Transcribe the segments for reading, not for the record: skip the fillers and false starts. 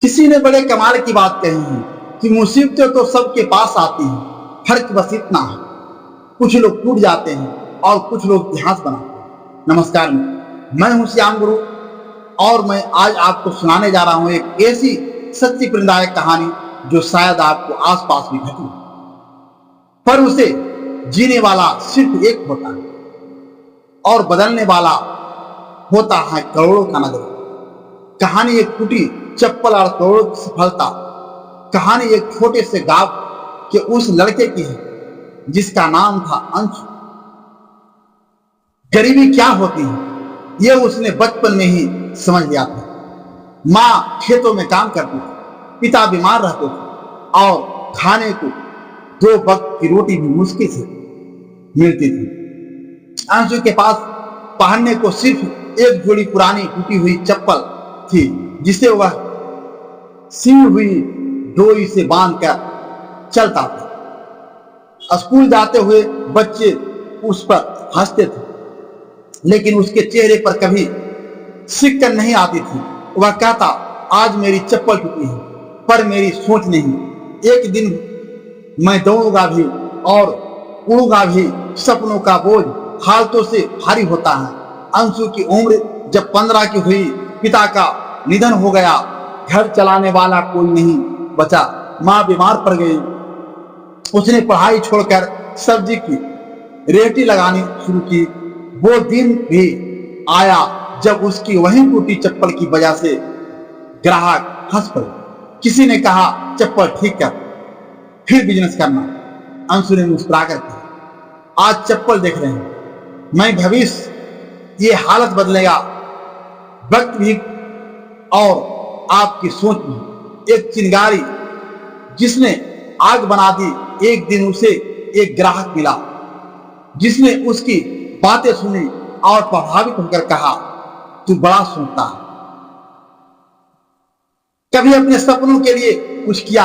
किसी ने बड़े कमाल की बात कही है कि मुसीबतें तो सबके पास आती हैं, फर्क बस इतना है कुछ लोग टूट जाते हैं और कुछ लोग इतिहास बनाते हैं। नमस्कार, मैं हूं श्याम गुरु और मैं आज आपको सुनाने जा रहा हूं एक ऐसी सच्ची प्रेरणादायक कहानी जो शायद आपको आसपास भी घटी, पर उसे जीने वाला सिर्फ एक होता है और बदलने वाला होता है करोड़ों का नजर। कहानी एक टूटी चप्पल और करोड़ों की सफलता। कहानी एक छोटे से गांव के उस लड़के की है जिसका नाम था अंशु। गरीबी क्या होती है यह उसने बचपन में ही समझ लिया था। माँ खेतों में काम करती थी, पिता बीमार रहते थे और खाने को 2 वक्त की रोटी भी मुश्किल से मिलती थी। अंशु के पास पहनने को सिर्फ एक जोड़ी पुरानी टूटी हुई चप्पल थी जिसे वह सिली हुई डोरी से बांधकर चलता था। स्कूल जाते हुए बच्चे उस पर हंसते थे, लेकिन उसके चेहरे पर कभी सिकन नहीं आती थी। वह कहता, आज मेरी चप्पल टूटी है पर मेरी सोच नहीं। एक दिन मैं दौड़ूंगा भी और उड़ूंगा भी। सपनों का बोझ हालतों से भारी होता है। अंशु की उम्र जब 15 की हुई, पिता का निधन हो गया। घर चलाने वाला कोई नहीं बचा। माँ बीमार पड़ गई। उसने पढ़ाई छोड़कर सब्जी की रेहड़ी लगानी शुरू की। वो दिन भी आया जब उसकी वही टूटी चप्पल की वजह से ग्राहक हंस पड़े। किसी ने कहा, चप्पल ठीक कर फिर बिजनेस करना। अंशु ने मुस्कुराकर कहा, आज चप्पल देख रहे हैं, मैं भविष्य ये हालत बदलेगा। वक्त भी और आपकी सोच भी। एक चिंगारी जिसने आग बना दी। एक दिन उसे एक ग्राहक मिला जिसने उसकी बातें सुनी और प्रभावित होकर कहा, तू बड़ा सोचता है, कभी अपने सपनों के लिए कुछ किया?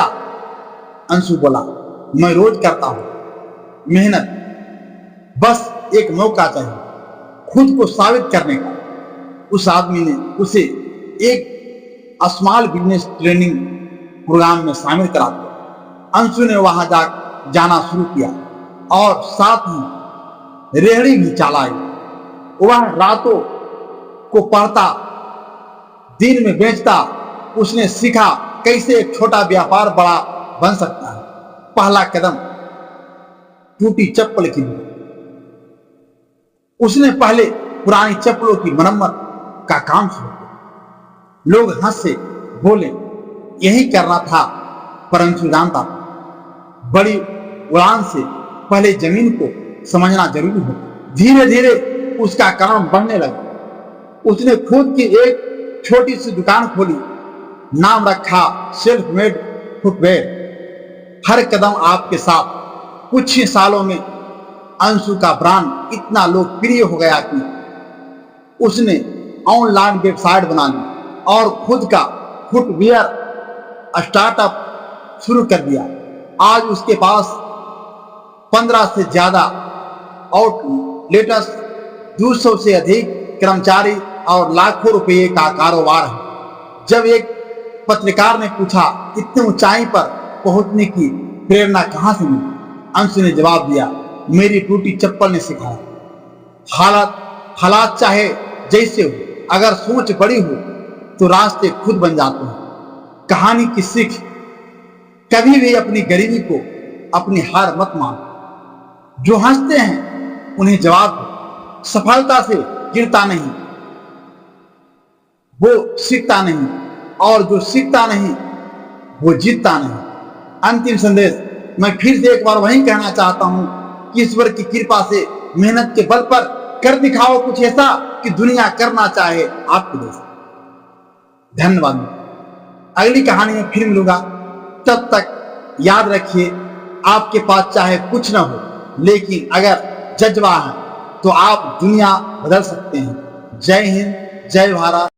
अंशु बोला, मैं रोज करता हूं मेहनत, बस एक मौका चाहिए खुद को साबित करने का। उस आदमी ने उसे एक स्मॉल बिजनेस ट्रेनिंग प्रोग्राम में शामिल करा दिया। अंशु ने वहां जाना शुरू किया और साथ ही रेहड़ी भी चलाई। वह रातों को पढ़ता, दिन में बेचता। उसने सीखा कैसे एक छोटा व्यापार बड़ा बन सकता है। पहला कदम टूटी चप्पल की लिए। उसने पहले पुरानी चप्पलों की मरम्मत का काम शुरू किया। लोग हंस से बोले, यही करना था, पर अंशु जानता था बड़ी उड़ान से पहले जमीन को समझना जरूरी होता। धीरे धीरे उसका काम बढ़ने लगा। उसने खुद की एक छोटी सी दुकान खोली। नाम रखा सेल्फ मेड फुटवेयर। हर कदम आपके साथ। कुछ ही सालों में अंशु का ब्रांड इतना लोकप्रिय हो गया कि उसने ऑनलाइन वेबसाइट बना ली और खुद का फुटवेयर स्टार्टअप शुरू कर दिया। आज उसके पास 15 से ज्यादा आउटलेट्स, 200 से अधिक कर्मचारी और लाखों रुपए का कारोबार है। जब एक पत्रकार ने पूछा, इतनी ऊंचाई पर पहुंचने की प्रेरणा कहां से मिली? अंशु ने जवाब दिया, मेरी टूटी चप्पल ने सिखाया। हालात चाहे जैसे हो, अगर सोच बड़ी हो तो रास्ते खुद बन जाते हैं। कहानी की सीख, कभी भी अपनी गरीबी को अपनी हार मत मानो। जो हंसते हैं उन्हें जवाब दो। सफलता से गिरता नहीं, वो सीखता नहीं, और जो सीखता नहीं वो जीतता नहीं। अंतिम संदेश, मैं फिर से एक बार वही कहना चाहता हूं कि ईश्वर की कृपा से मेहनत के बल पर कर दिखाओ कुछ ऐसा कि दुनिया करना चाहे आपके जैसा। धन्यवाद। अगली कहानी में फिर मिलूंगा। तब तक याद रखिए, आपके पास चाहे कुछ ना हो, लेकिन अगर जज्बा है तो आप दुनिया बदल सकते हैं। जय हिंद, जय भारत।